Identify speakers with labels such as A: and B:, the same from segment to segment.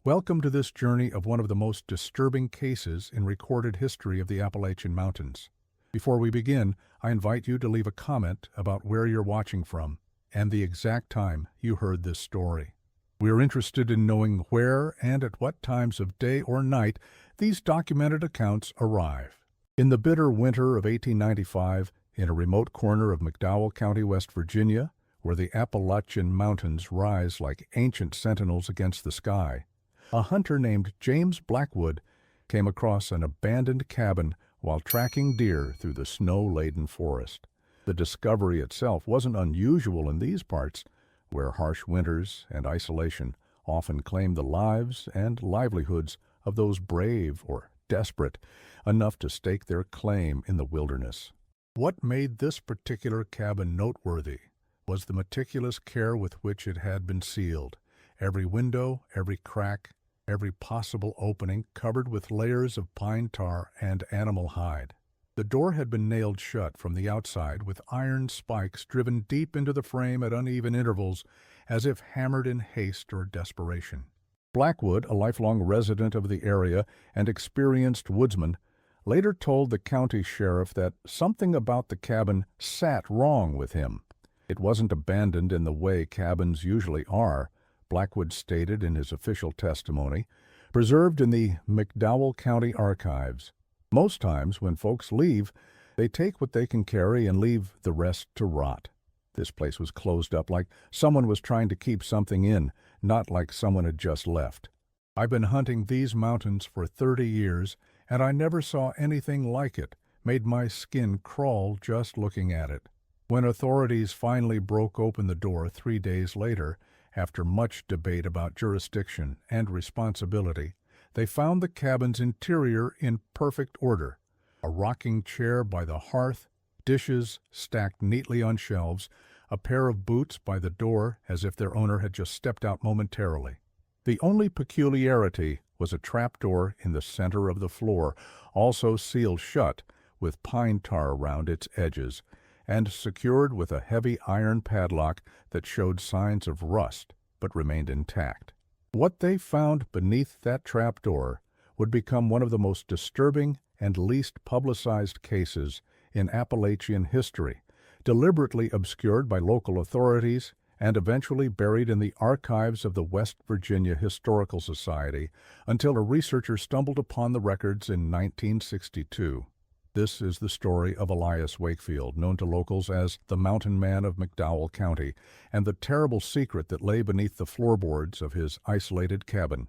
A: Welcome to this journey of one of the most disturbing cases in recorded history of the Appalachian Mountains. Before we begin, I invite you to leave a comment about where you're watching from and the exact time you heard this story. We are interested in knowing where and at what times of day or night these documented accounts arrive. In the bitter winter of 1895, in a remote corner of McDowell County, West Virginia, where the Appalachian Mountains rise like ancient sentinels against the sky, a hunter named James Blackwood came across an abandoned cabin while tracking deer through the snow-laden forest. The discovery itself wasn't unusual in these parts, where harsh winters and isolation often claim the lives and livelihoods of those brave or desperate enough to stake their claim in the wilderness. What made this particular cabin noteworthy was the meticulous care with which it had been sealed. Every window, every crack, every possible opening covered with layers of pine tar and animal hide. The door had been nailed shut from the outside with iron spikes driven deep into the frame at uneven intervals, as if hammered in haste or desperation. Blackwood, a lifelong resident of the area and experienced woodsman, later told the county sheriff that something about the cabin sat wrong with him. It wasn't abandoned in the way cabins usually are, Blackwood stated in his official testimony, preserved in the McDowell County archives. Most times when folks leave, they take what they can carry and leave the rest to rot. This place was closed up like someone was trying to keep something in, not like someone had just left. I've been hunting these mountains for 30 years, and I never saw anything like it. Made my skin crawl just looking at it. When authorities finally broke open the door 3 days later, after much debate about jurisdiction and responsibility, they found the cabin's interior in perfect order. A rocking chair by the hearth, dishes stacked neatly on shelves, a pair of boots by the door as if their owner had just stepped out momentarily. The only peculiarity was a trapdoor in the center of the floor, also sealed shut with pine tar around its edges, and secured with a heavy iron padlock that showed signs of rust but remained intact. What they found beneath that trapdoor would become one of the most disturbing and least publicized cases in Appalachian history, deliberately obscured by local authorities and eventually buried in the archives of the West Virginia Historical Society until a researcher stumbled upon the records in 1962. This is the story of Elias Wakefield, known to locals as the Mountain Man of McDowell County, and the terrible secret that lay beneath the floorboards of his isolated cabin.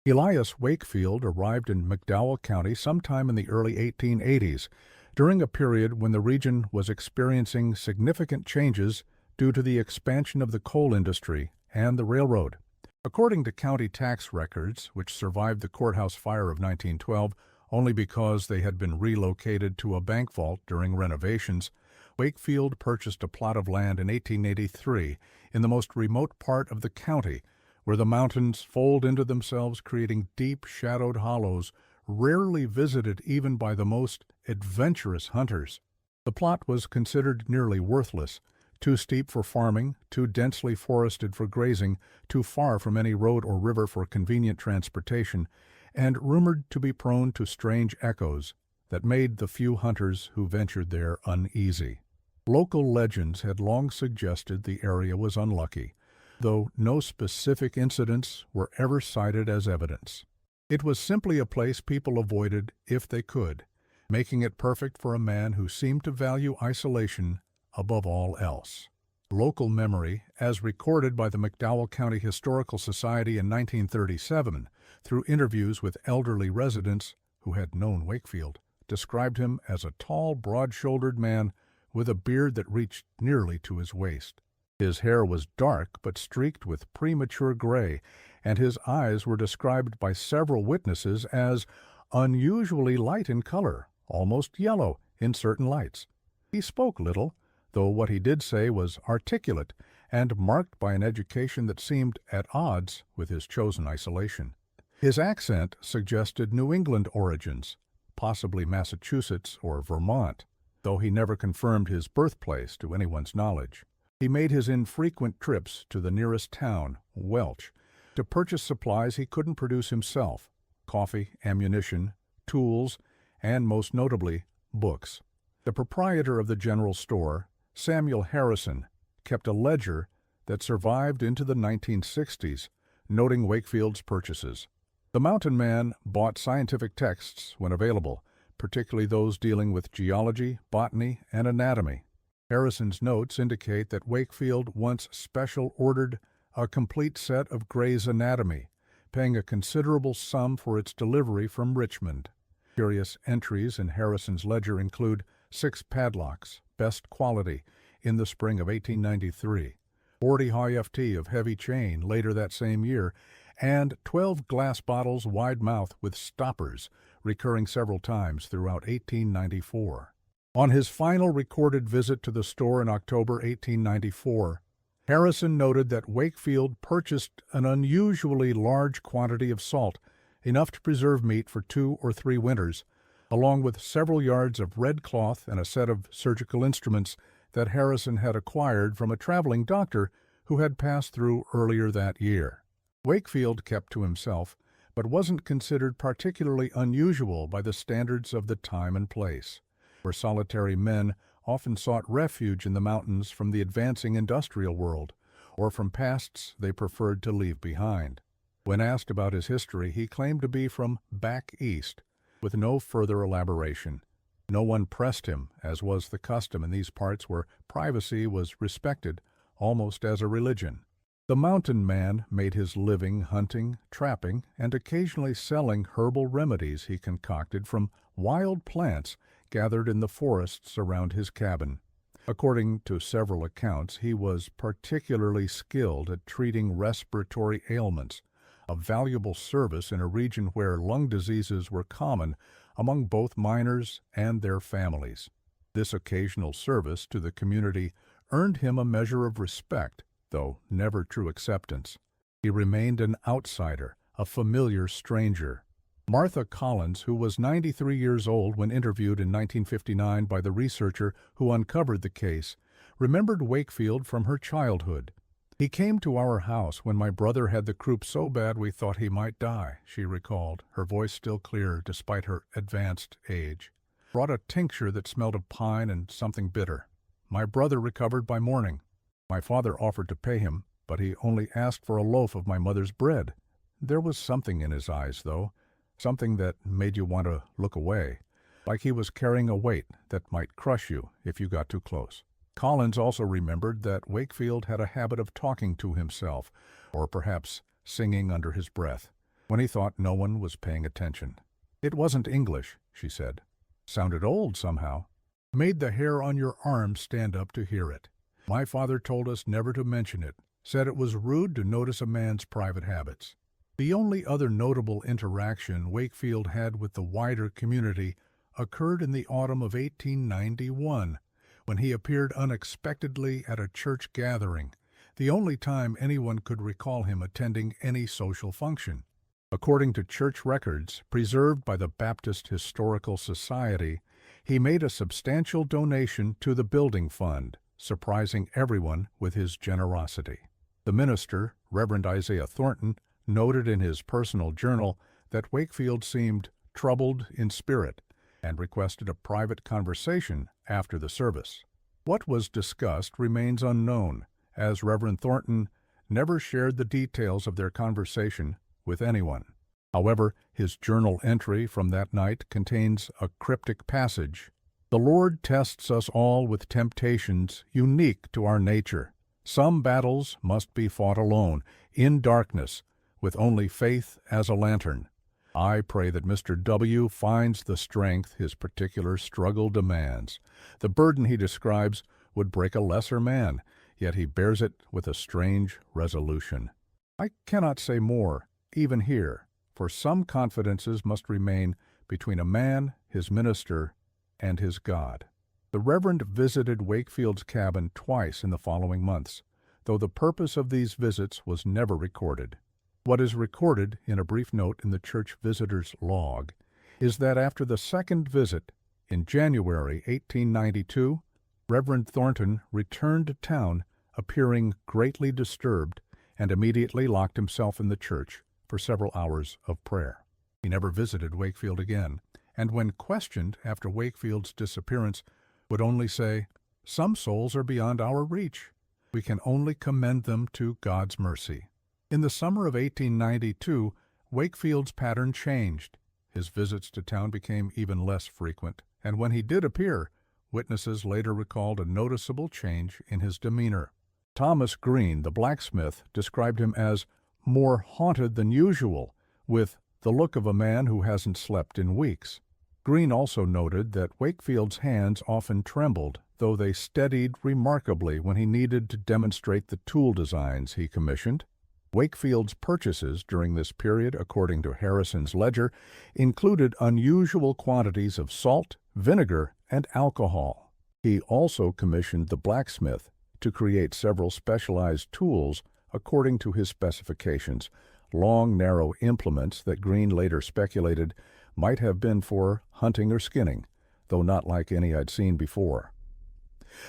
A: Elias Wakefield arrived in McDowell County sometime in the early 1880s, during a period when the region was experiencing significant changes due to the expansion of the coal industry and the railroad. According to county tax records, which survived the courthouse fire of 1912, only because they had been relocated to a bank vault during renovations, Wakefield purchased a plot of land in 1883 in the most remote part of the county, where the mountains fold into themselves, creating deep, shadowed hollows, rarely visited even by the most adventurous hunters. The plot was considered nearly worthless, too steep for farming, too densely forested for grazing, too far from any road or river for convenient transportation, and rumored to be prone to strange echoes that made the few hunters who ventured there uneasy. Local legends had long suggested the area was unlucky, though no specific incidents were ever cited as evidence. It was simply a place people avoided if they could, making it perfect for a man who seemed to value isolation above all else. Local memory, as recorded by the McDowell County Historical Society in 1937 through interviews with elderly residents who had known Wakefield, described him as a tall, broad-shouldered man with a beard that reached nearly to his waist. His hair was dark but streaked with premature gray, and his eyes were described by several witnesses as unusually light in color, almost yellow in certain lights. He spoke little, though what he did say was articulate and marked by an education that seemed at odds with his chosen isolation. His accent suggested New England origins, possibly Massachusetts or Vermont, though he never confirmed his birthplace to anyone's knowledge. He made his infrequent trips to the nearest town, Welch, to purchase supplies he couldn't produce himself: coffee, ammunition, tools, and most notably, books. The proprietor of the general store, Samuel Harrison, kept a ledger that survived into the 1960s, noting Wakefield's purchases. The mountain man bought scientific texts when available, particularly those dealing with geology, botany, and anatomy. Harrison's notes indicate that Wakefield once special ordered a complete set of Gray's Anatomy, paying a considerable sum for its delivery from Richmond. Curious entries in Harrison's ledger include 6 padlocks, best quality, in the spring of 1893, 40 high-ft of heavy chain later that same year, and 12 glass bottles wide mouth with stoppers, recurring several times throughout 1894. On his final recorded visit to the store in October 1894, Harrison noted that Wakefield purchased an unusually large quantity of salt, enough to preserve meat for 2 or 3 winters, along with several yards of red cloth and a set of surgical instruments that Harrison had acquired from a traveling doctor who had passed through earlier that year. Wakefield kept to himself, but wasn't considered particularly unusual by the standards of the time and place, where solitary men often sought refuge in the mountains from the advancing industrial world, or from pasts they preferred to leave behind. When asked about his history, he claimed to be from back east, with no further elaboration. No one pressed him, as was the custom in these parts where privacy was respected almost as a religion. The mountain man made his living hunting, trapping, and occasionally selling herbal remedies he concocted from wild plants gathered in the forests around his cabin. According to several accounts, he was particularly skilled at treating respiratory ailments, a valuable service in a region where lung diseases were common among both miners and their families. This occasional service to the community earned him a measure of respect, though never true acceptance. He remained an outsider, a familiar stranger. Martha Collins, who was 93 years old when interviewed in 1959 by the researcher who uncovered the case, remembered Wakefield from her childhood. "He came to our house when my brother had the croup so bad we thought he might die," she recalled, her voice still clear despite her advanced age. "Brought a tincture that smelled of pine and something bitter. My brother recovered by morning. My father offered to pay him, but he only asked for a loaf of my mother's bread. There was something in his eyes, though, something that made you want to look away, like he was carrying a weight that might crush you if you got too close." Collins also remembered that Wakefield had a habit of talking to himself, or perhaps singing under his breath, when he thought no one was paying attention. "It wasn't English," she said. "Sounded old somehow. Made the hair on your arm stand up to hear it. My father told us never to mention it, said it was rude to notice a man's private habits." The only other notable interaction Wakefield had with the wider community occurred in the autumn of 1891, when he appeared unexpectedly at a church gathering, the only time anyone could recall him attending any social function. According to church records preserved by the Baptist Historical Society, he made a substantial donation to the building fund, surprising everyone with his generosity. The minister, Reverend Isaiah Thornton, noted in his personal journal that Wakefield seemed troubled in spirit and requested a private conversation after the service. What was discussed remains unknown, as Reverend Thornton never shared the details of their conversation with anyone. However, his journal entry from that night contains a cryptic passage. "The Lord tests us all with temptations unique to our nature. Some battles must be fought alone, in darkness, with only faith as a lantern. I pray that Mr. W. finds the strength his particular struggle demands. The burden he describes would break a lesser man, yet he bears it with a strange resolution." I cannot say more, even here, for some confidences must remain between a man, his minister, and his God. The Reverend visited Wakefield's cabin twice in the following months, though the purpose of these visits was never recorded. What is recorded in a brief note in the church visitor's log is that after the second visit, in January 1892, Reverend Thornton returned to town appearing greatly disturbed and immediately locked himself in the church for several hours of prayer. He never visited Wakefield again, and when questioned after Wakefield's disappearance, would only say, "Some souls are beyond our reach. We can only commend them to God's mercy." In the summer of 1892, Wakefield's pattern changed. His visits to town became even less frequent, and when he did appear, witnesses later recalled a noticeable change in his demeanor. Thomas Green, the blacksmith, described him as more haunted than usual, with the look of a man who hasn't slept in weeks. Green also noted that Wakefield's hands often trembled, though they steadied remarkably when he needed to demonstrate the tool designs he commissioned. Wakefield's purchases during this period, according to Harrison's ledger, included unusual quantities of salt, vinegar, and alcohol. He also commissioned the blacksmith to create several specialized tools according to his specifications, long, narrow implements that Green later speculated might have been for hunting or skinning, though not like any I'd seen before.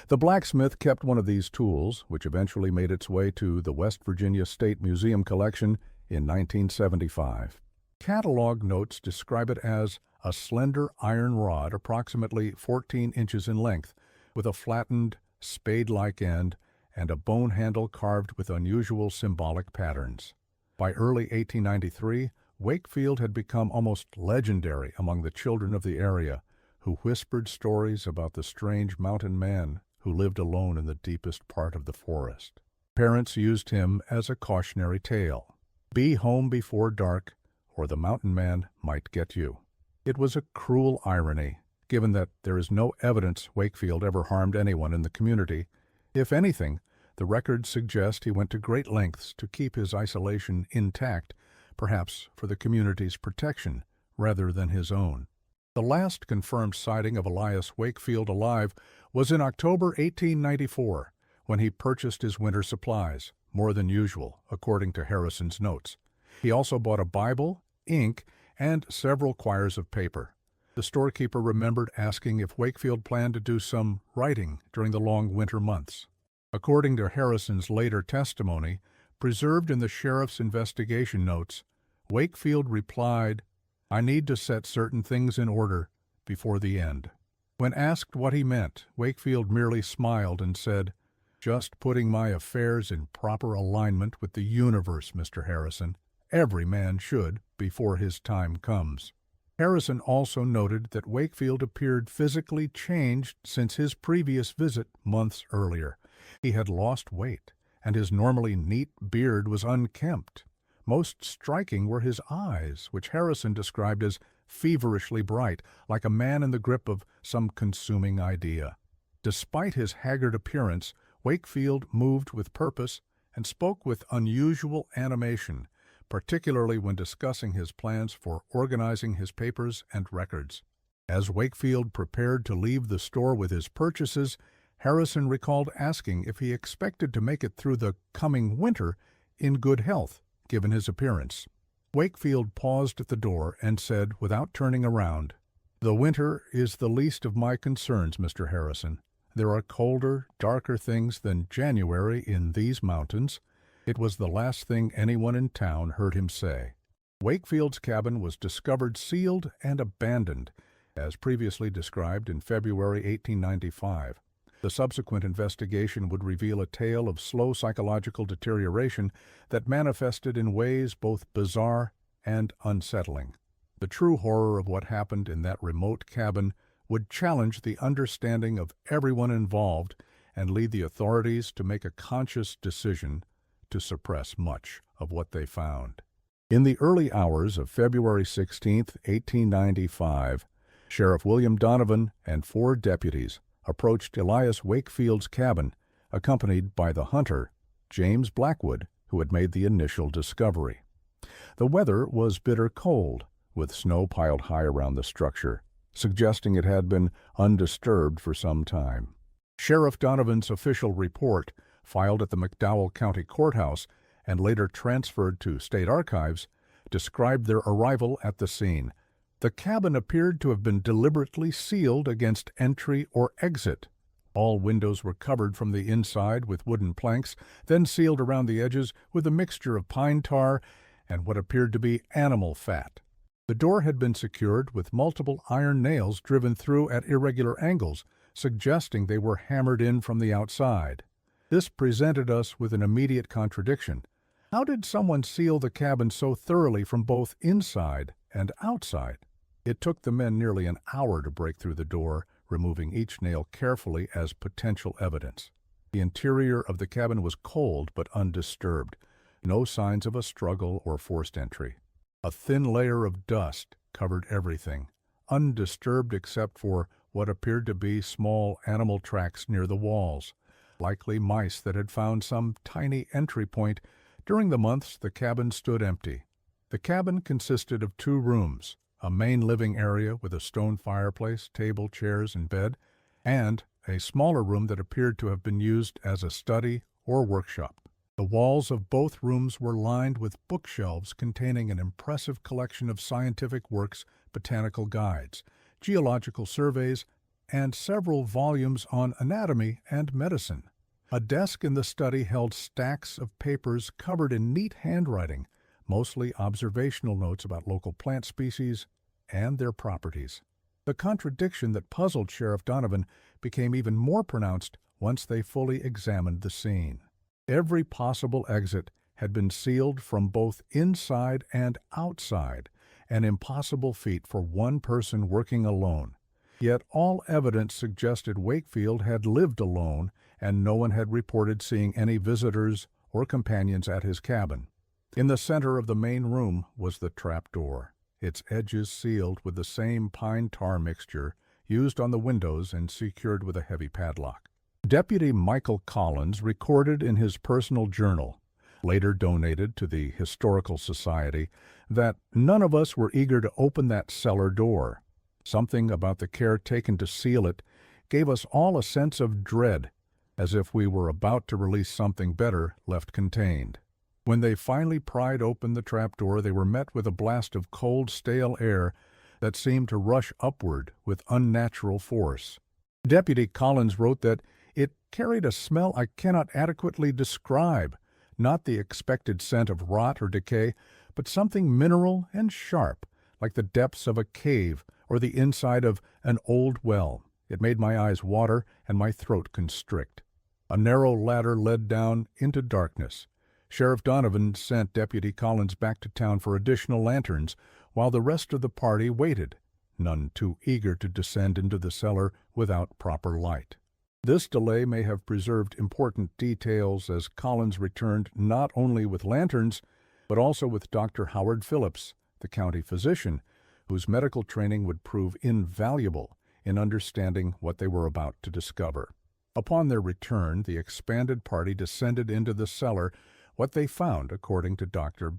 A: The blacksmith kept one of these tools, which eventually made its way to the West Virginia State Museum collection in 1975. Catalog notes describe it as a slender iron rod approximately 14 inches in length, with a flattened, spade-like end and a bone handle carved with unusual symbolic patterns. By early 1893, Wakefield had become almost legendary among the children of the area, who whispered stories about the strange mountain man who lived alone in the deepest part of the forest. Parents used him as a cautionary tale. Be home before dark, or the mountain man might get you. It was a cruel irony, given that there is no evidence Wakefield ever harmed anyone in the community. If anything, the records suggest he went to great lengths to keep his isolation intact, perhaps for the community's protection rather than his own. The last confirmed sighting of Elias Wakefield alive was in October 1894, when he purchased his winter supplies, more than usual, according to Harrison's notes. He also bought a Bible, ink, and several quires of paper. The storekeeper remembered asking if Wakefield planned to do some writing during the long winter months. According to Harrison's later testimony, preserved in the sheriff's investigation notes, Wakefield replied, "I need to set certain things in order before the end." When asked what he meant, Wakefield merely smiled and said, "Just putting my affairs in proper alignment with the universe, Mr. Harrison. Every man should before his time comes." Harrison also noted that Wakefield appeared physically changed since his previous visit months earlier. He had lost weight, and his normally neat beard was unkempt. Most striking were his eyes, which Harrison described as feverishly bright, like a man in the grip of some consuming idea. Despite his haggard appearance, Wakefield moved with purpose and spoke with unusual animation, particularly when discussing his plans for organizing his papers and records. As Wakefield prepared to leave the store with his purchases, Harrison recalled asking if he expected to make it through the coming winter in good health, given his appearance. Wakefield paused at the door and said, without turning around, "The winter is the least of my concerns, Mr. Harrison. There are colder, darker things than January in these mountains." It was the last thing anyone in town heard him say. Wakefield's cabin was discovered sealed and abandoned, as previously described in February 1895. The subsequent investigation would reveal a tale of slow psychological deterioration that manifested in ways both bizarre and unsettling. The true horror of what happened in that remote cabin would challenge the understanding of everyone involved and lead the authorities to make a conscious decision to suppress much of what they found. In the early hours of February 16, 1895, Sheriff William Donovan and 4 deputies approached Elias Wakefield's cabin, accompanied by the hunter, James Blackwood, who had made the initial discovery. The weather was bitter cold, with snow piled high around the structure, suggesting it had been undisturbed for some time. Sheriff Donovan's official report, filed at the McDowell County Courthouse and later transferred to State Archives, described their arrival at the scene. The cabin appeared to have been deliberately sealed against entry or exit. All windows were covered from the inside with wooden planks, then sealed around the edges with a mixture of pine tar and what appeared to be animal fat. The door had been secured with multiple iron nails driven through at irregular angles, suggesting they were hammered in from the outside. This presented us with an immediate contradiction. How did someone seal the cabin so thoroughly from both inside and outside? It took the men nearly an hour to break through the door, removing each nail carefully as potential evidence. The interior of the cabin was cold but undisturbed. No signs of a struggle or forced entry. A thin layer of dust covered everything, undisturbed except for what appeared to be small animal tracks near the walls, likely mice that had found some tiny entry point. During the months the cabin stood empty. The cabin consisted of 2 rooms, a main living area with a stone fireplace, table, chairs, and bed, and a smaller room that appeared to have been used as a study or workshop. The walls of both rooms were lined with bookshelves containing an impressive collection of scientific works, botanical guides, geological surveys, and several volumes on anatomy and medicine. A desk in the study held stacks of papers covered in neat handwriting, mostly observational notes about local plant species and their properties. The contradiction that puzzled Sheriff Donovan became even more pronounced once they fully examined the scene. Every possible exit had been sealed from both inside and outside, an impossible feat for one person working alone. Yet all evidence suggested Wakefield had lived alone, and no one had reported seeing any visitors or companions at his cabin. In the center of the main room was the trap door, its edges sealed with the same pine tar mixture used on the windows and secured with a heavy padlock. Deputy Michael Collins recorded in his personal journal, later donated to the Historical Society, that none of us were eager to open that cellar door. Something about the care taken to seal it gave us all a sense of dread, as if we were about to release something better left contained. When they finally pried open the trapdoor, they were met with a blast of cold, stale air that seemed to rush upward with unnatural force. Deputy Collins wrote that it carried a smell I cannot adequately describe, not the expected scent of rot or decay, but something mineral and sharp, like the depths of a cave or the inside of an old well. It made my eyes water and my throat constrict. A narrow ladder led down into darkness. Sheriff Donovan sent Deputy Collins back to town for additional lanterns, while the rest of the party waited, none too eager to descend into the cellar without proper light. This delay may have preserved important details, as Collins returned not only with lanterns, but also with Dr. Howard Phillips, the county physician, whose medical training would prove invaluable in understanding what they were about to discover. Upon their return, the expanded party descended into the cellar. What they found, according to Dr.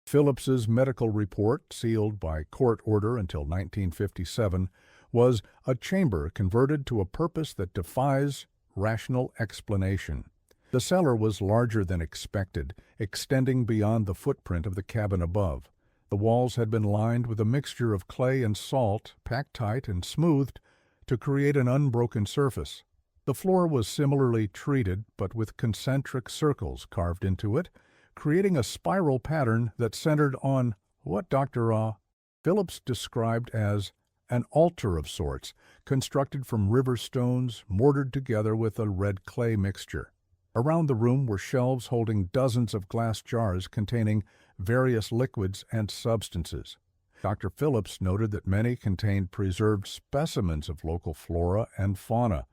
A: Phillips's medical report, sealed by court order until 1957, was a chamber converted to a purpose that defies rational explanation. The cellar was larger than expected, extending beyond the footprint of the cabin above. The walls had been lined with a mixture of clay and salt, packed tight and smoothed to create an unbroken surface. The floor was similarly treated, but with concentric circles carved into it, creating a spiral pattern that centered on what Dr. Phillips described as an altar of sorts, constructed from river stones mortared together with a red clay mixture. Around the room were shelves holding dozens of glass jars containing various liquids and substances. Dr. Phillips noted that many contained preserved specimens of local flora and fauna,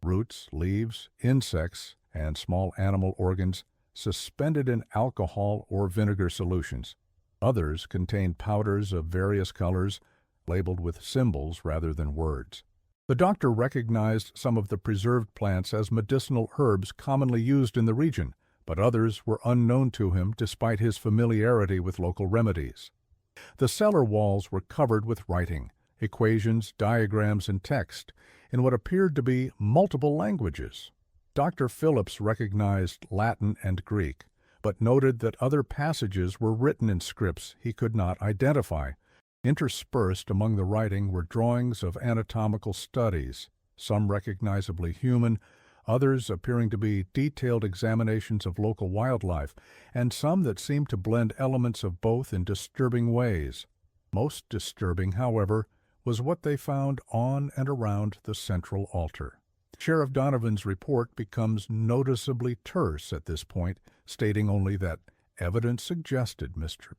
A: roots, leaves, insects, and small animal organs suspended in alcohol or vinegar solutions. Others contained powders of various colors, labeled with symbols rather than words. The doctor recognized some of the preserved plants as medicinal herbs commonly used in the region, but others were unknown to him despite his familiarity with local remedies. The cellar walls were covered with writing, equations, diagrams, and text in what appeared to be multiple languages. Dr. Phillips recognized Latin and Greek, but noted that other passages were written in scripts he could not identify. Interspersed among the writing were drawings of anatomical studies, some recognizably human, others appearing to be detailed examinations of local wildlife, and some that seemed to blend elements of both in disturbing ways. Most disturbing, however, was what they found on and around the central altar. Sheriff Donovan's report becomes noticeably terse at this point, stating only that evidence suggested Mr.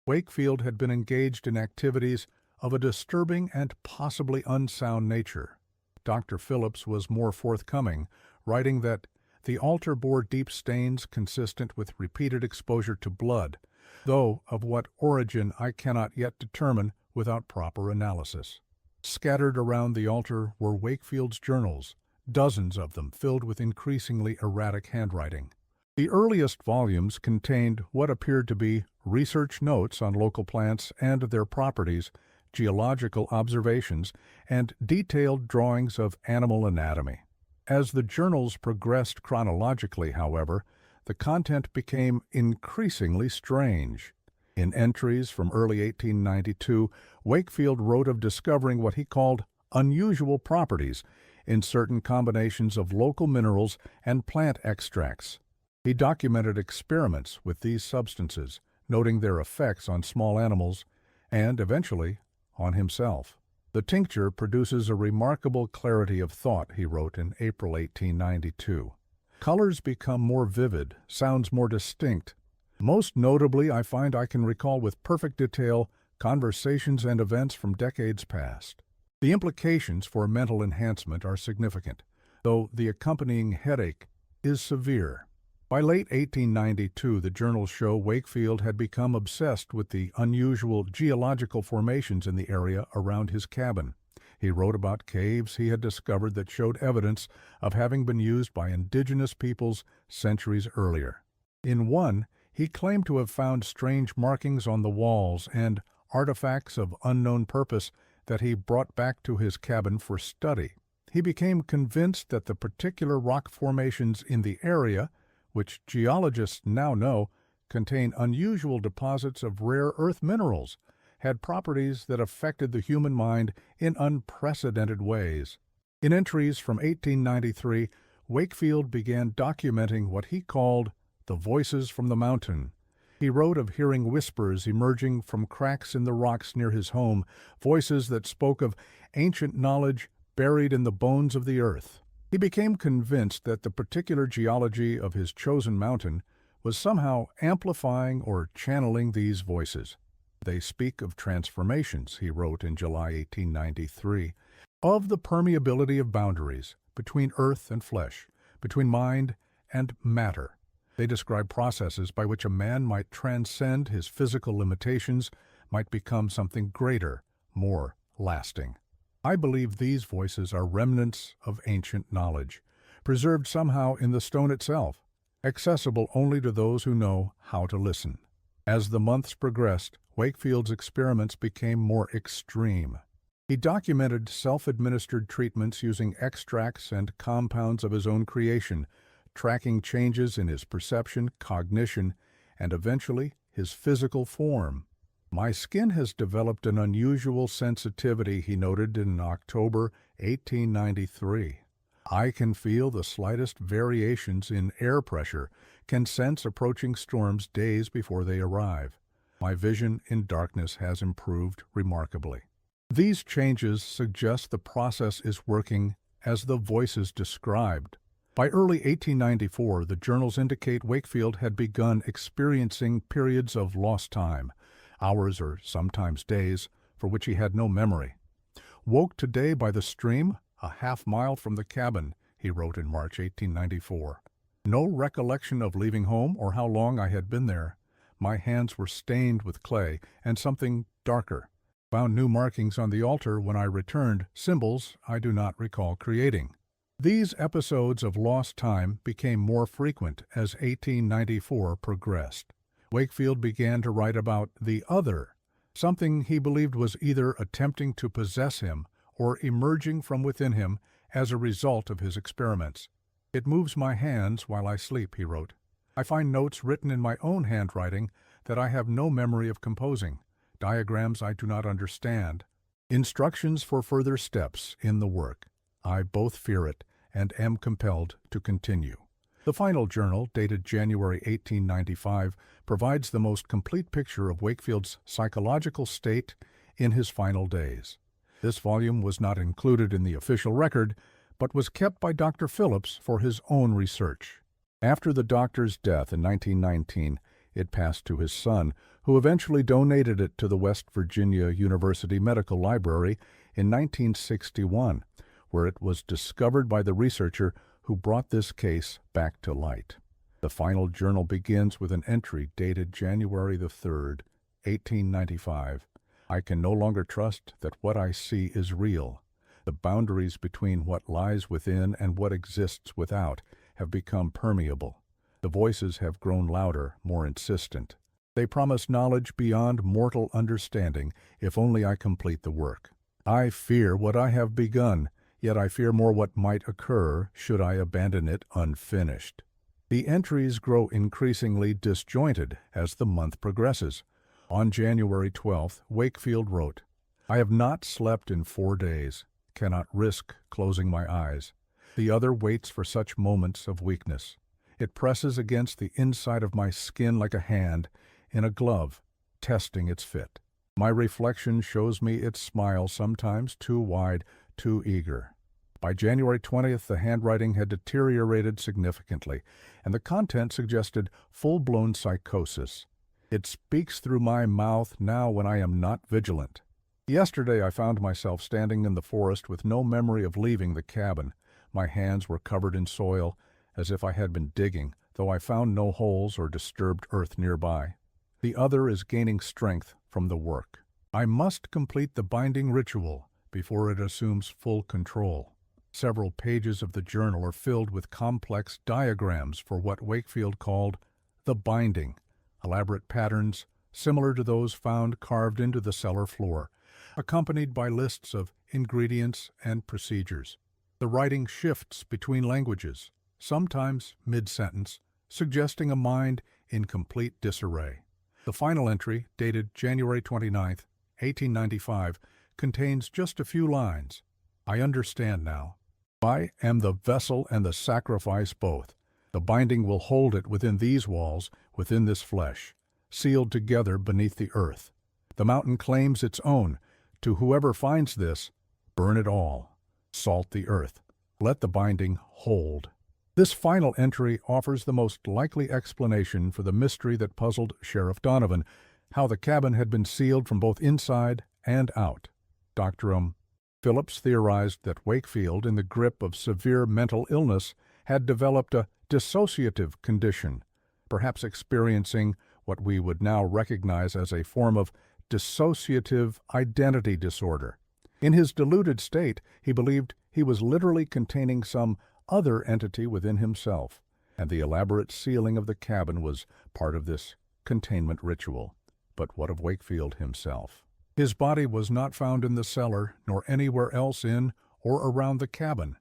A: Wakefield had been engaged in activities of a disturbing and possibly unsound nature. Dr. Phillips was more forthcoming, writing that the altar bore deep stains consistent with repeated exposure to blood, though of what origin I cannot yet determine without proper analysis. Scattered around the altar were Wakefield's journals, dozens of them filled with increasingly erratic handwriting. The earliest volumes contained what appeared to be research notes on local plants and their properties, geological observations, and detailed drawings of animal anatomy. As the journals progressed chronologically, however, the content became increasingly strange. In entries from early 1892, Wakefield wrote of discovering what he called unusual properties in certain combinations of local minerals and plant extracts. He documented experiments with these substances, noting their effects on small animals and, eventually, on himself. The tincture produces a remarkable clarity of thought, he wrote in April 1892. Colors become more vivid, sounds more distinct. Most notably, I find I can recall with perfect detail conversations and events from decades past. The implications for mental enhancement are significant, though the accompanying headache is severe. By late 1892, the journals show Wakefield had become obsessed with the unusual geological formations in the area around his cabin. He wrote about caves he had discovered that showed evidence of having been used by indigenous peoples centuries earlier. In one, he claimed to have found strange markings on the walls and artifacts of unknown purpose that he brought back to his cabin for study. He became convinced that the particular rock formations in the area, which geologists now know contain unusual deposits of rare earth minerals, had properties that affected the human mind in unprecedented ways. In entries from 1893, Wakefield began documenting what he called the voices from the mountain. He wrote of hearing whispers emerging from cracks in the rocks near his home, voices that spoke of ancient knowledge buried in the bones of the earth. He became convinced that the particular geology of his chosen mountain was somehow amplifying or channeling these voices. They speak of transformations, he wrote in July 1893, of the permeability of boundaries between earth and flesh, between mind and matter. They describe processes by which a man might transcend his physical limitations, might become something greater, more lasting. I believe these voices are remnants of ancient knowledge, preserved somehow in the stone itself, accessible only to those who know how to listen. As the months progressed, Wakefield's experiments became more extreme. He documented self-administered treatments using extracts and compounds of his own creation, tracking changes in his perception, cognition, and eventually his physical form. My skin has developed an unusual sensitivity, he noted in October 1893. I can feel the slightest variations in air pressure, can sense approaching storms days before they arrive. My vision in darkness has improved remarkably. These changes suggest the process is working as the voices described. By early 1894, the journals indicate Wakefield had begun experiencing periods of lost time, hours or sometimes days, for which he had no memory. Woke today by the stream, a half-mile from the cabin, he wrote in March 1894. No recollection of leaving home or how long I had been there. My hands were stained with clay and something darker. Found new markings on the altar when I returned, symbols I do not recall creating. These episodes of lost time became more frequent as 1894 progressed. Wakefield began to write about the other, something he believed was either attempting to possess him or emerging from within him as a result of his experiments. It moves my hands while I sleep, he wrote. I find notes written in my own handwriting that I have no memory of composing, diagrams I do not understand, instructions for further steps in the work. I both fear it and am compelled to continue. The final journal, dated January 1895, provides the most complete picture of Wakefield's psychological state in his final days. This volume was not included in the official record, but was kept by Dr. Phillips for his own research. After the doctor's death in 1919, it passed to his son, who eventually donated it to the West Virginia University Medical Library in 1961, where it was discovered by the researcher who brought this case back to light. The final journal begins with an entry dated January the 3rd, 1895. I can no longer trust that what I see is real. The boundaries between what lies within and what exists without have become permeable. The voices have grown louder, more insistent. They promise knowledge beyond mortal understanding if only I complete the work. I fear what I have begun, yet I fear more what might occur should I abandon it unfinished. The entries grow increasingly disjointed as the month progresses. On January 12th, Wakefield wrote, I have not slept in 4 days, cannot risk closing my eyes. The other waits for such moments of weakness. It presses against the inside of my skin like a hand in a glove, testing its fit. My reflection shows me its smile sometimes too wide, too eager. By January 20th, the handwriting had deteriorated significantly, and the content suggested full-blown psychosis. It speaks through my mouth now when I am not vigilant. Yesterday I found myself standing in the forest with no memory of leaving the cabin. My hands were covered in soil, as if I had been digging, though I found no holes or disturbed earth nearby. The other is gaining strength from the work. I must complete the binding ritual before it assumes full control. Several pages of the journal are filled with complex diagrams for what Wakefield called the binding, elaborate patterns similar to those found carved into the cellar floor, accompanied by lists of ingredients and procedures. The writing shifts between languages, sometimes mid-sentence, suggesting a mind in complete disarray. The final entry, dated January 29, 1895, contains just a few lines. I understand now. I am the vessel and the sacrifice both. The binding will hold it within these walls, within this flesh, sealed together beneath the earth. The mountain claims its own. To whoever finds this, burn it all. Salt the earth. Let the binding hold. This final entry offers the most likely explanation for the mystery that puzzled Sheriff Donovan, how the cabin had been sealed from both inside and out. Dr. Phillips theorized that Wakefield, in the grip of severe mental illness, had developed a dissociative condition, perhaps experiencing what we would now recognize as a form of dissociative identity disorder. In his deluded state, he believed he was literally containing some other entity within himself, and the elaborate sealing of the cabin was part of this containment ritual. But what of Wakefield himself? His body was not found in the cellar, nor anywhere else in or around the cabin.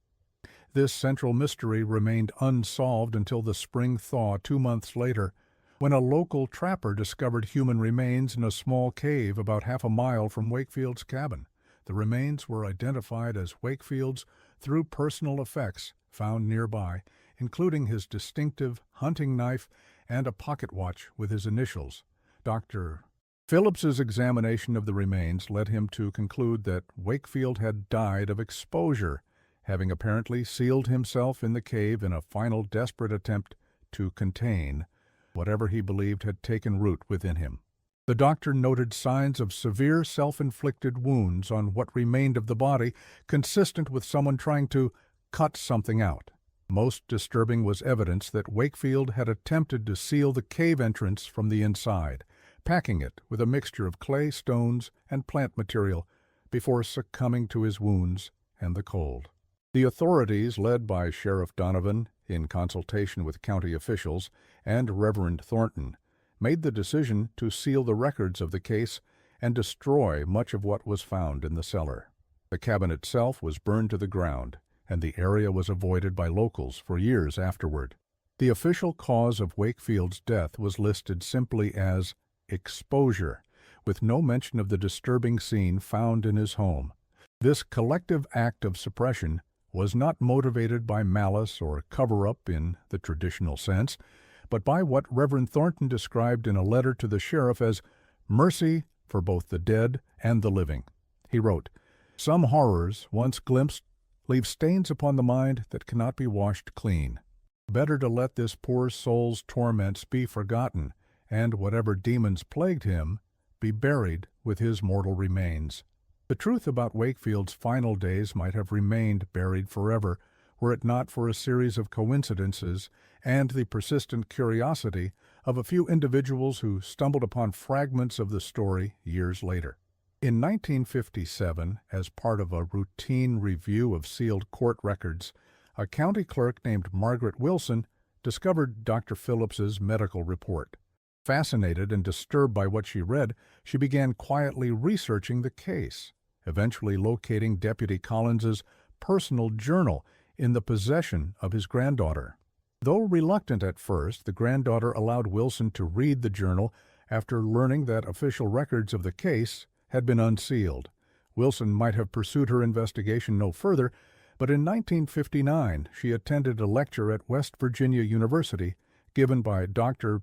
A: This central mystery remained unsolved until the spring thaw 2 months later, when a local trapper discovered human remains in a small cave about half a mile from Wakefield's cabin. The remains were identified as Wakefield's through personal effects found nearby, including his distinctive hunting knife and a pocket watch with his initials. Dr. Phillips's examination of the remains led him to conclude that Wakefield had died of exposure, having apparently sealed himself in the cave in a final desperate attempt to contain whatever he believed had taken root within him. The doctor noted signs of severe self-inflicted wounds on what remained of the body, consistent with someone trying to cut something out. Most disturbing was evidence that Wakefield had attempted to seal the cave entrance from the inside, packing it with a mixture of clay, stones, and plant material before succumbing to his wounds and the cold. The authorities, led by Sheriff Donovan, in consultation with county officials, and Reverend Thornton, made the decision to seal the records of the case and destroy much of what was found in the cellar. The cabin itself was burned to the ground, and the area was avoided by locals for years afterward. The official cause of Wakefield's death was listed simply as exposure, with no mention of the disturbing scene found in his home. This collective act of suppression was not motivated by malice or cover-up in the traditional sense, but by what Reverend Thornton described in a letter to the sheriff as mercy for both the dead and the living. He wrote, "Some horrors, once glimpsed, leave stains upon the mind that cannot be washed clean. Better to let this poor soul's torments be forgotten, and whatever demons plagued him, be buried with his mortal remains." The truth about Wakefield's final days might have remained buried forever, were it not for a series of coincidences and the persistent curiosity of a few individuals who stumbled upon fragments of the story years later. In 1957, as part of a routine review of sealed court records, a county clerk named Margaret Wilson discovered Dr. Phillips's medical report. Fascinated and disturbed by what she read, she began quietly researching the case, eventually locating Deputy Collins's personal journal in the possession of his granddaughter. Though reluctant at first, the granddaughter allowed Wilson to read the journal after learning that official records of the case had been unsealed. Wilson might have pursued her investigation no further, but in 1959 she attended a lecture at West Virginia University given by Dr.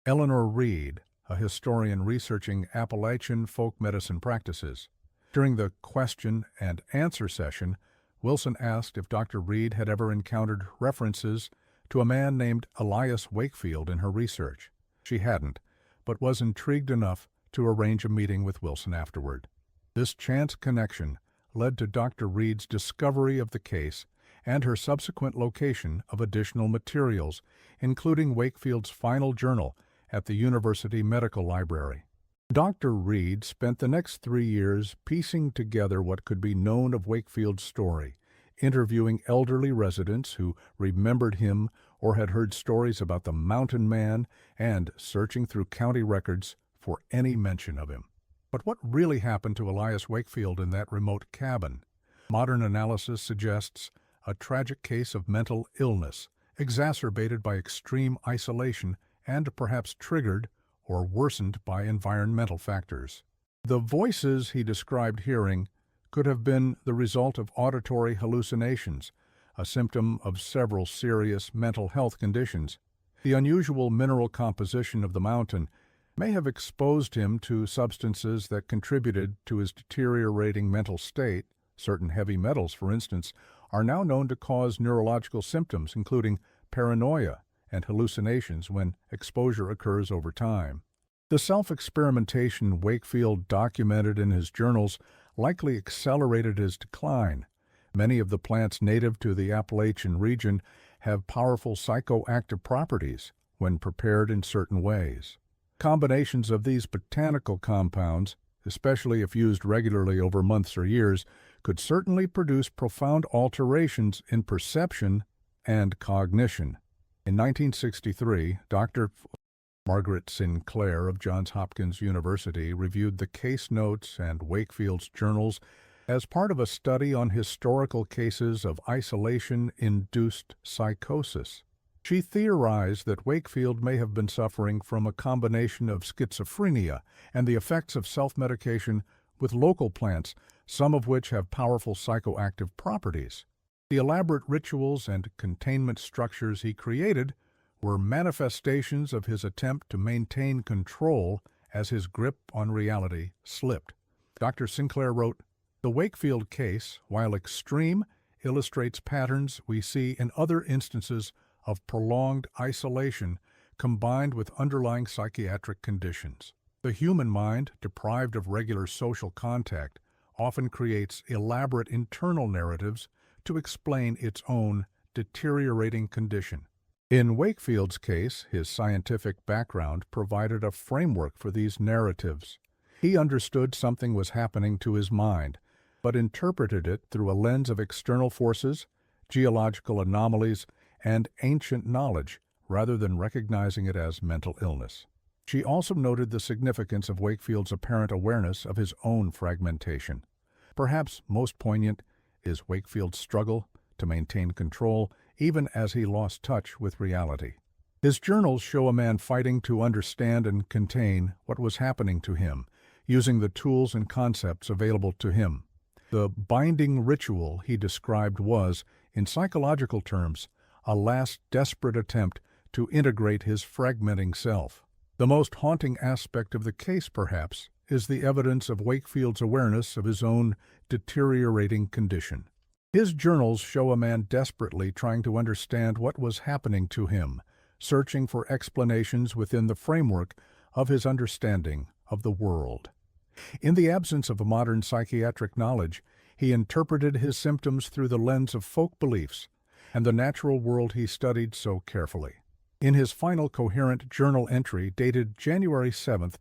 A: Eleanor Reed, a historian researching Appalachian folk medicine practices. During the question and answer session, Wilson asked if Dr. Reed had ever encountered references to a man named Elias Wakefield in her research. She hadn't, but was intrigued enough to arrange a meeting with Wilson afterward. This chance connection led to Dr. Reed's discovery of the case and her subsequent location of additional materials, including Wakefield's final journal at the University Medical Library. Dr. Reed spent the next 3 years piecing together what could be known of Wakefield's story, interviewing elderly residents who remembered him or had heard stories about the Mountain Man, and searching through county records for any mention of him. But what really happened to Elias Wakefield in that remote cabin? Modern analysis suggests a tragic case of mental illness, exacerbated by extreme isolation and perhaps triggered or worsened by environmental factors. The voices he described hearing could have been the result of auditory hallucinations, a symptom of several serious mental health conditions. The unusual mineral composition of the mountain may have exposed him to substances that contributed to his deteriorating mental state. Certain heavy metals, for instance, are now known to cause neurological symptoms, including paranoia and hallucinations when exposure occurs over time. The self-experimentation Wakefield documented in his journals likely accelerated his decline. Many of the plants native to the Appalachian region have powerful psychoactive properties when prepared in certain ways. Combinations of these botanical compounds, especially if used regularly over months or years, could certainly produce profound alterations in perception and cognition. In 1963, Dr. Margaret Sinclair of Johns Hopkins University reviewed the case notes and Wakefield's journals as part of a study on historical cases of isolation-induced psychosis. She theorized that Wakefield may have been suffering from a combination of schizophrenia and the effects of self-medication with local plants, some of which have powerful psychoactive properties. The elaborate rituals and containment structures he created were manifestations of his attempt to maintain control as his grip on reality slipped. Dr. Sinclair wrote, "The Wakefield case, while extreme, illustrates patterns we see in other instances of prolonged isolation combined with underlying psychiatric conditions. The human mind, deprived of regular social contact, often creates elaborate internal narratives to explain its own deteriorating condition." In Wakefield's case, his scientific background provided a framework for these narratives. He understood something was happening to his mind, but interpreted it through a lens of external forces, geological anomalies, and ancient knowledge, rather than recognizing it as mental illness. She also noted the significance of Wakefield's apparent awareness of his own fragmentation. Perhaps most poignant is Wakefield's struggle to maintain control even as he lost touch with reality. His journals show a man fighting to understand and contain what was happening to him, using the tools and concepts available to him. The binding ritual he described was, in psychological terms, a last desperate attempt to integrate his fragmenting self. The most haunting aspect of the case, perhaps, is the evidence of Wakefield's awareness of his own deteriorating condition. His journals show a man desperately trying to understand what was happening to him, searching for explanations within the framework of his understanding of the world. In the absence of modern psychiatric knowledge, he interpreted his symptoms through the lens of folk beliefs and the natural world he studied so carefully. In his final coherent journal entry dated January 7,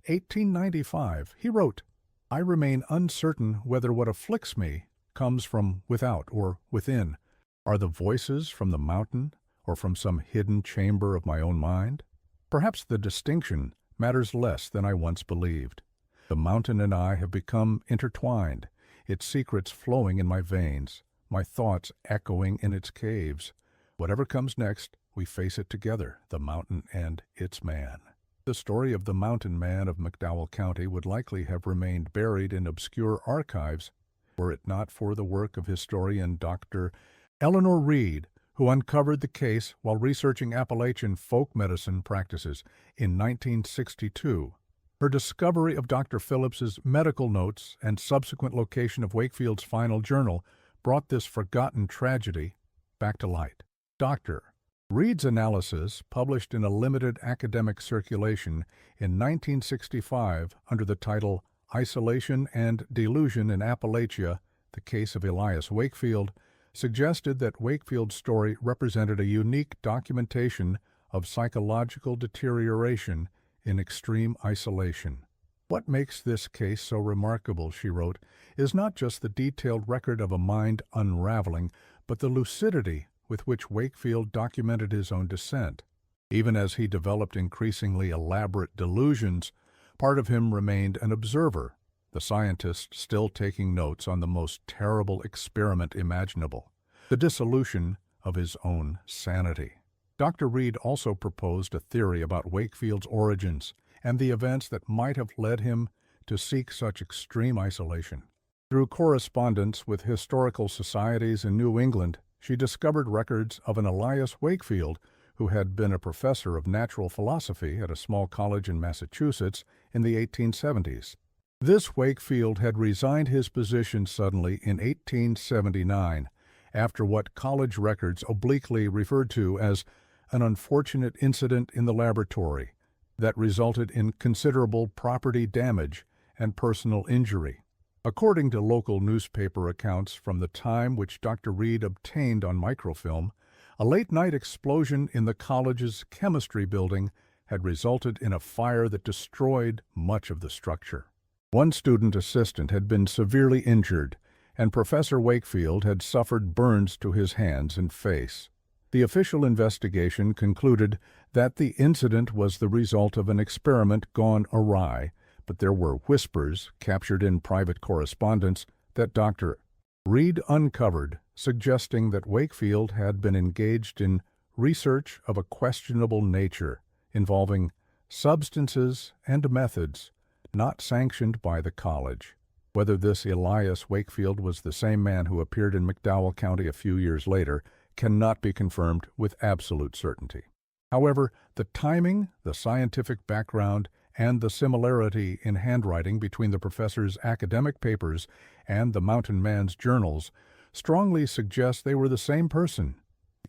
A: 1895, he wrote, "I remain uncertain whether what afflicts me comes from without or within. Are the voices from the mountain or from some hidden chamber of my own mind? Perhaps the distinction matters less than I once believed. The mountain and I have become intertwined, its secrets flowing in my veins, my thoughts echoing in its caves. Whatever comes next, we face it together, the mountain and its man." The story of the mountain man of McDowell County would likely have remained buried in obscure archives were it not for the work of historian Dr. Eleanor Reed, who uncovered the case while researching Appalachian folk medicine practices in 1962. Her discovery of Dr. Phillips's medical notes and subsequent location of Wakefield's final journal brought this forgotten tragedy back to light. Dr. Reed's analysis, published in a limited academic circulation in 1965 under the title Isolation and Delusion in Appalachia, the Case of Elias Wakefield, suggested that Wakefield's story represented a unique documentation of psychological deterioration in extreme isolation. "What makes this case so remarkable," she wrote, "is not just the detailed record of a mind unraveling, but the lucidity with which Wakefield documented his own descent. Even as he developed increasingly elaborate delusions, part of him remained an observer, the scientist still taking notes on the most terrible experiment imaginable, the dissolution of his own sanity." Dr. Reed also proposed a theory about Wakefield's origins and the events that might have led him to seek such extreme isolation. Through correspondence with historical societies in New England, she discovered records of an Elias Wakefield who had been a professor of natural philosophy at a small college in Massachusetts in the 1870s. This Wakefield had resigned his position suddenly in 1879 after what college records obliquely referred to as an unfortunate incident in the laboratory that resulted in considerable property damage and personal injury. According to local newspaper accounts from the time which Dr. Reed obtained on microfilm, a late-night explosion in the college's chemistry building had resulted in a fire that destroyed much of the structure. One student assistant had been severely injured, and Professor Wakefield had suffered burns to his hands and face. The official investigation concluded that the incident was the result of an experiment gone awry, but there were whispers, captured in private correspondence, that Dr. Reed uncovered, suggesting that Wakefield had been engaged in research of a questionable nature, involving substances and methods not sanctioned by the college. Whether this Elias Wakefield was the same man who appeared in McDowell County a few years later cannot be confirmed with absolute certainty. However, the timing, the scientific background, and the similarity in handwriting between the professor's academic papers and the mountain man's journals strongly suggest they were the same person.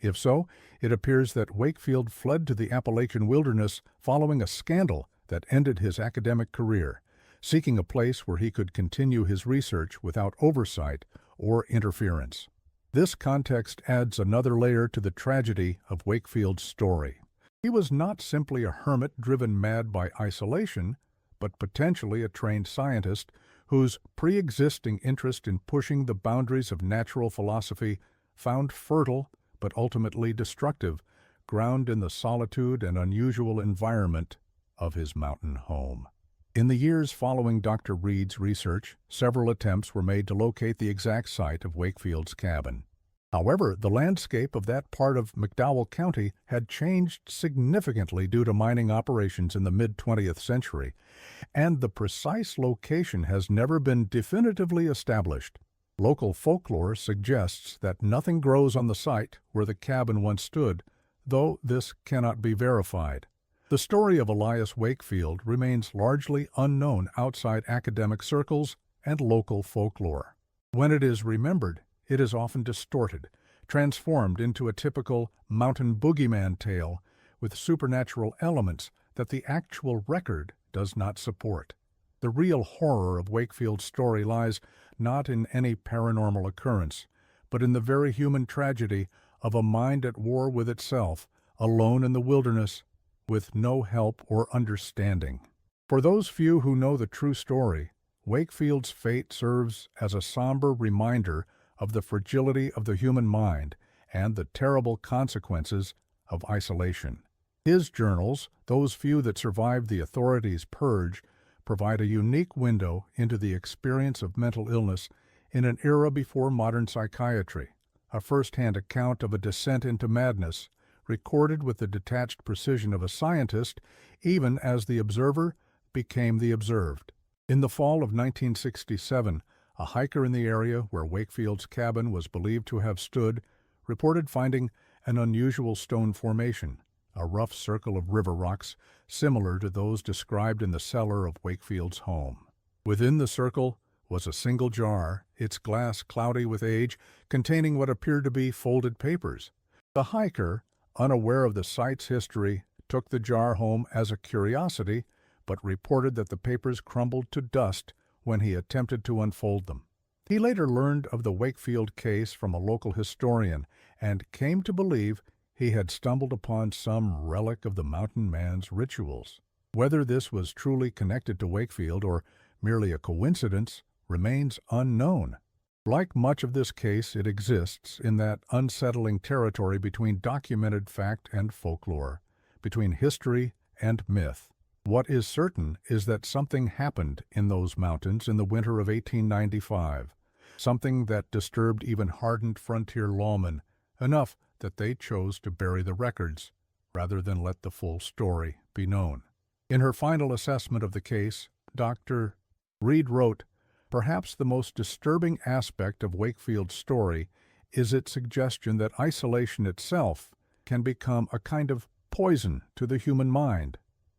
A: If so, it appears that Wakefield fled to the Appalachian wilderness following a scandal that ended his academic career, seeking a place where he could continue his research without oversight or interference. This context adds another layer to the tragedy of Wakefield's story. He was not simply a hermit driven mad by isolation, but potentially a trained scientist whose pre-existing interest in pushing the boundaries of natural philosophy found fertile, but ultimately destructive, ground in the solitude and unusual environment of his mountain home. In the years following Dr. Reed's research, several attempts were made to locate the exact site of Wakefield's cabin. However, the landscape of that part of McDowell County had changed significantly due to mining operations in the mid-20th century, and the precise location has never been definitively established. Local folklore suggests that nothing grows on the site where the cabin once stood, though this cannot be verified. The story of Elias Wakefield remains largely unknown outside academic circles and local folklore. When it is remembered, it is often distorted, transformed into a typical mountain boogeyman tale with supernatural elements that the actual record does not support. The real horror of Wakefield's story lies not in any paranormal occurrence, but in the very human tragedy of a mind at war with itself, alone in the wilderness, with no help or understanding. For those few who know the true story, Wakefield's fate serves as a somber reminder of the fragility of the human mind and the terrible consequences of isolation. His journals, those few that survived the authorities' purge, provide a unique window into the experience of mental illness in an era before modern psychiatry, a first-hand account of a descent into madness, recorded with the detached precision of a scientist, even as the observer became the observed. In the fall of 1967, a hiker in the area where Wakefield's cabin was believed to have stood reported finding an unusual stone formation, a rough circle of river rocks similar to those described in the cellar of Wakefield's home. Within the circle was a single jar, its glass cloudy with age, containing what appeared to be folded papers. The hiker, unaware of the site's history, took the jar home as a curiosity, but reported that the papers crumbled to dust when he attempted to unfold them. He later learned of the Wakefield case from a local historian and came to believe he had stumbled upon some relic of the mountain man's rituals. Whether this was truly connected to Wakefield or merely a coincidence remains unknown. Like much of this case, it exists in that unsettling territory between documented fact and folklore, between history and myth. What is certain is that something happened in those mountains in the winter of 1895, something that disturbed even hardened frontier lawmen, enough that they chose to bury the records, rather than let the full story be known. In her final assessment of the case, Dr. Reed wrote, "Perhaps the most disturbing aspect of Wakefield's story is its suggestion that isolation itself can become a kind of poison to the human mind.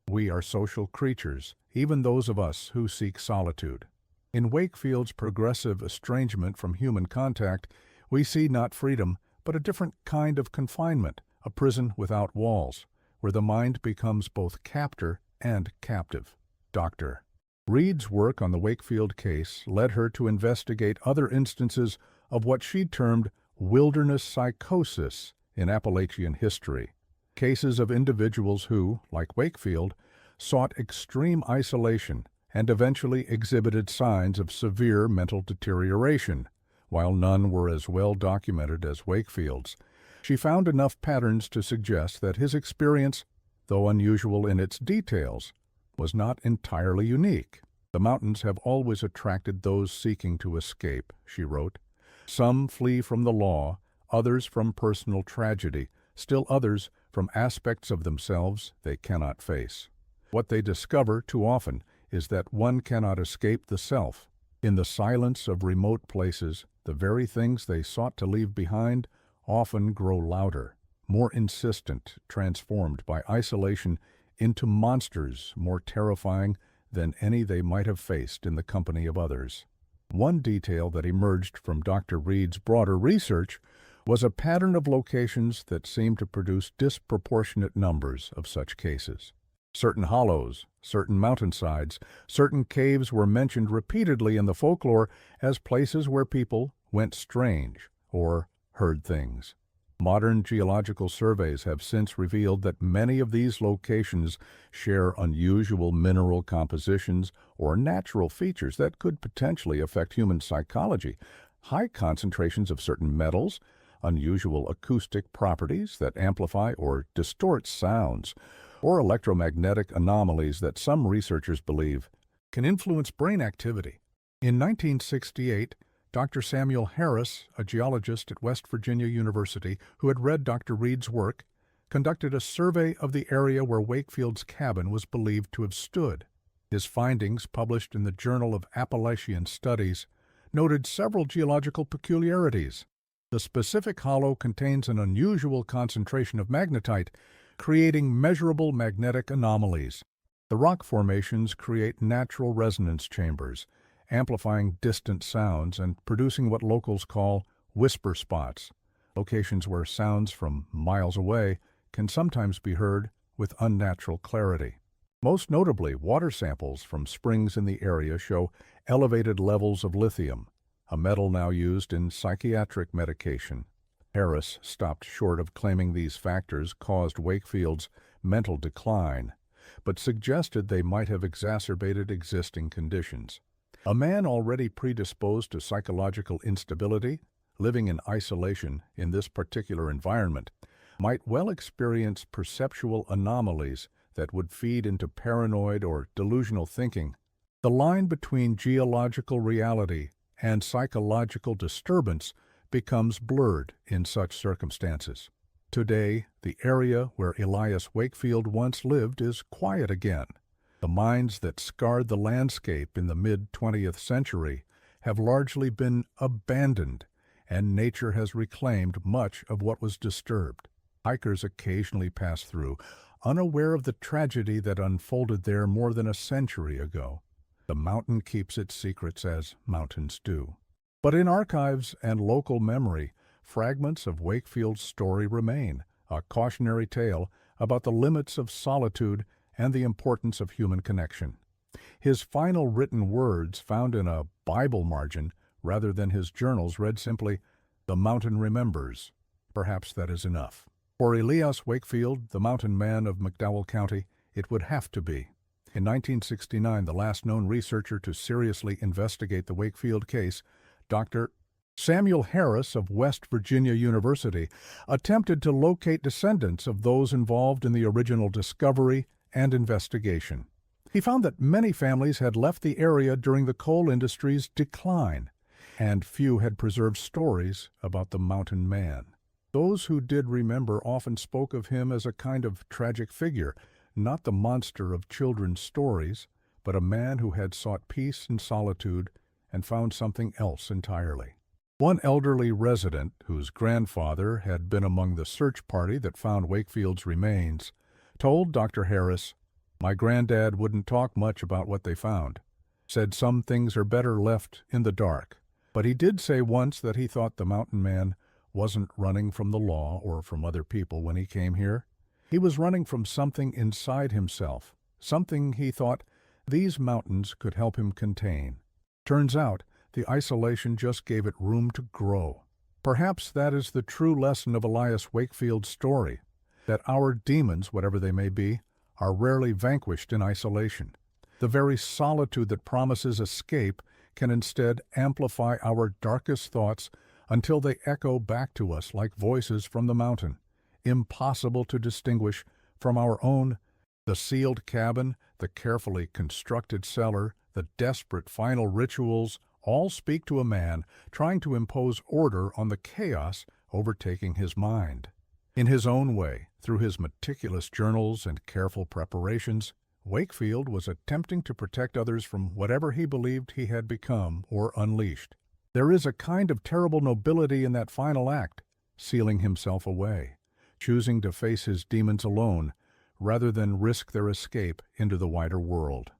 A: We are social creatures, even those of us who seek solitude. In Wakefield's progressive estrangement from human contact, we see not freedom, but a different kind of confinement, a prison without walls, where the mind becomes both captor and captive." Dr. Reed's work on the Wakefield case led her to investigate other instances of what she termed wilderness psychosis in Appalachian history, cases of individuals who, like Wakefield, sought extreme isolation and eventually exhibited signs of severe mental deterioration. While none were as well documented as Wakefield's, she found enough patterns to suggest that his experience, though unusual in its details, was not entirely unique. "The mountains have always attracted those seeking to escape," she wrote. "Some flee from the law, others from personal tragedy, still others from aspects of themselves they cannot face. What they discover too often is that one cannot escape the self. In the silence of remote places, the very things they sought to leave behind often grow louder, more insistent, transformed by isolation into monsters more terrifying than any they might have faced in the company of others." One detail that emerged from Dr. Reed's broader research was a pattern of locations that seemed to produce disproportionate numbers of such cases. Certain hollows, certain mountainsides, certain caves were mentioned repeatedly in the folklore as places where people went strange or heard things. Modern geological surveys have since revealed that many of these locations share unusual mineral compositions or natural features that could potentially affect human psychology. High concentrations of certain metals, unusual acoustic properties that amplify or distort sounds, or electromagnetic anomalies that some researchers believe can influence brain activity. In 1968, Dr. Samuel Harris, a geologist at West Virginia University who had read Dr. Reed's work, conducted a survey of the area where Wakefield's cabin was believed to have stood. His findings, published in the Journal of Appalachian Studies, noted several geological peculiarities. The specific hollow contains an unusual concentration of magnetite, creating measurable magnetic anomalies. The rock formations create natural resonance chambers, amplifying distant sounds and producing what locals call whisper spots, locations where sounds from miles away can sometimes be heard with unnatural clarity. Most notably, water samples from springs in the area show elevated levels of lithium, a metal now used in psychiatric medication. Harris stopped short of claiming these factors caused Wakefield's mental decline, but suggested they might have exacerbated existing conditions. A man already predisposed to psychological instability, living in isolation in this particular environment, might well experience perceptual anomalies that would feed into paranoid or delusional thinking. The line between geological reality and psychological disturbance becomes blurred in such circumstances. Today, the area where Elias Wakefield once lived is quiet again. The mines that scarred the landscape in the mid-20th century have largely been abandoned, and nature has reclaimed much of what was disturbed. Hikers occasionally pass through, unaware of the tragedy that unfolded there more than a century ago. The mountain keeps its secrets as mountains do. But in archives and local memory, fragments of Wakefield's story remain, a cautionary tale about the limits of solitude and the importance of human connection. His final written words, found in a Bible margin rather than his journals, read simply, "The mountain remembers." Perhaps that is enough. For Elias Wakefield, the mountain man of McDowell County, it would have to be. In 1969, the last known researcher to seriously investigate the Wakefield case, Dr. Samuel Harris of West Virginia University, attempted to locate descendants of those involved in the original discovery and investigation. He found that many families had left the area during the coal industry's decline, and few had preserved stories about the mountain man. Those who did remember often spoke of him as a kind of tragic figure, not the monster of children's stories, but a man who had sought peace and solitude and found something else entirely. One elderly resident, whose grandfather had been among the search party that found Wakefield's remains, told Dr. Harris, "My granddad wouldn't talk much about what they found. Said some things are better left in the dark. But he did say once that he thought the mountain man wasn't running from the law or from other people when he came here. He was running from something inside himself, something he thought these mountains could help him contain. Turns out, the isolation just gave it room to grow. Perhaps that is the true lesson of Elias Wakefield's story, that our demons, whatever they may be, are rarely vanquished in isolation. The very solitude that promises escape can instead amplify our darkest thoughts until they echo back to us like voices from the mountain, impossible to distinguish from our own. The sealed cabin, the carefully constructed cellar, the desperate final rituals all speak to a man trying to impose order on the chaos overtaking his mind. In his own way, through his meticulous journals and careful preparations, Wakefield was attempting to protect others from whatever he believed he had become or unleashed. There is a kind of terrible nobility in that final act, sealing himself away, choosing to face his demons alone rather than risk their escape into the wider world.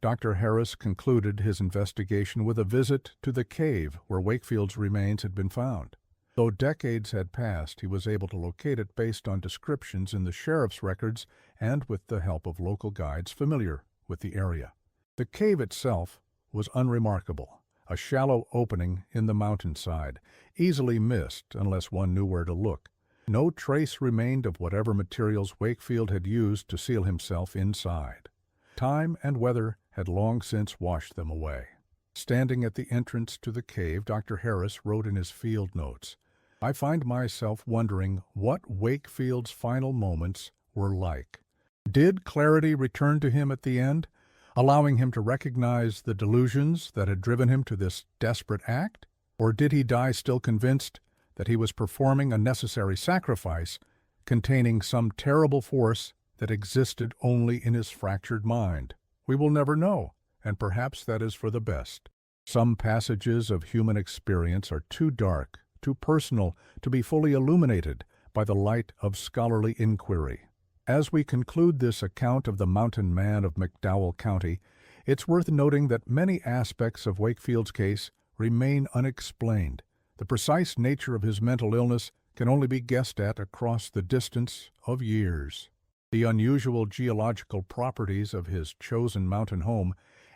A: Dr. Harris concluded his investigation with a visit to the cave where Wakefield's remains had been found. Though decades had passed, he was able to locate it based on descriptions in the sheriff's records and with the help of local guides familiar with the area. The cave itself was unremarkable, a shallow opening in the mountainside, easily missed unless one knew where to look. No trace remained of whatever materials Wakefield had used to seal himself inside. Time and weather had long since washed them away. Standing at the entrance to the cave, Dr. Harris wrote in his field notes, "I find myself wondering what Wakefield's final moments were like. Did clarity return to him at the end, allowing him to recognize the delusions that had driven him to this desperate act? Or did he die still convinced that he was performing a necessary sacrifice containing some terrible force that existed only in his fractured mind? We will never know, and perhaps that is for the best." Some passages of human experience are too dark, too personal to be fully illuminated by the light of scholarly inquiry. As we conclude this account of the mountain man of McDowell County, it's worth noting that many aspects of Wakefield's case remain unexplained. The precise nature of his mental illness can only be guessed at across the distance of years. The unusual geological properties of his chosen mountain home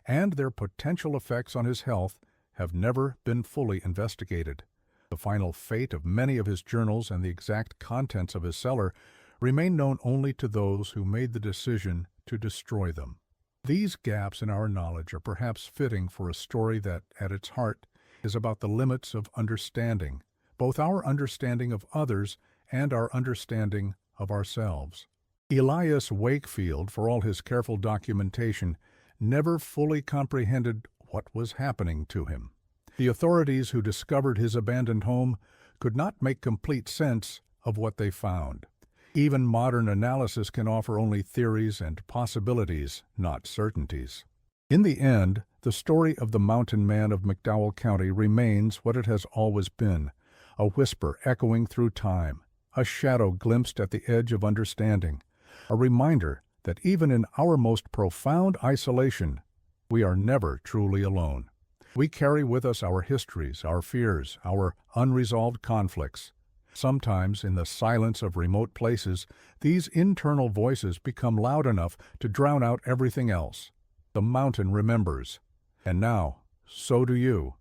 A: and their potential effects on his health have never been fully investigated. The final fate of many of his journals and the exact contents of his cellar remain known only to those who made the decision to destroy them. These gaps in our knowledge are perhaps fitting for a story that, at its heart, is about the limits of understanding, both our understanding of others and our understanding of ourselves. Elias Wakefield, for all his careful documentation, never fully comprehended what was happening to him. The authorities who discovered his abandoned home could not make complete sense of what they found. Even modern analysis can offer only theories and possibilities, not certainties. In the end, the story of the mountain man of McDowell County remains what it has always been, a whisper echoing through time, a shadow glimpsed at the edge of understanding, a reminder that even in our most profound isolation, we are never truly alone. We carry with us our histories, our fears, our unresolved conflicts. Sometimes, in the silence of remote places, these internal voices become loud enough to drown out everything else. The mountain remembers. And now, so do you.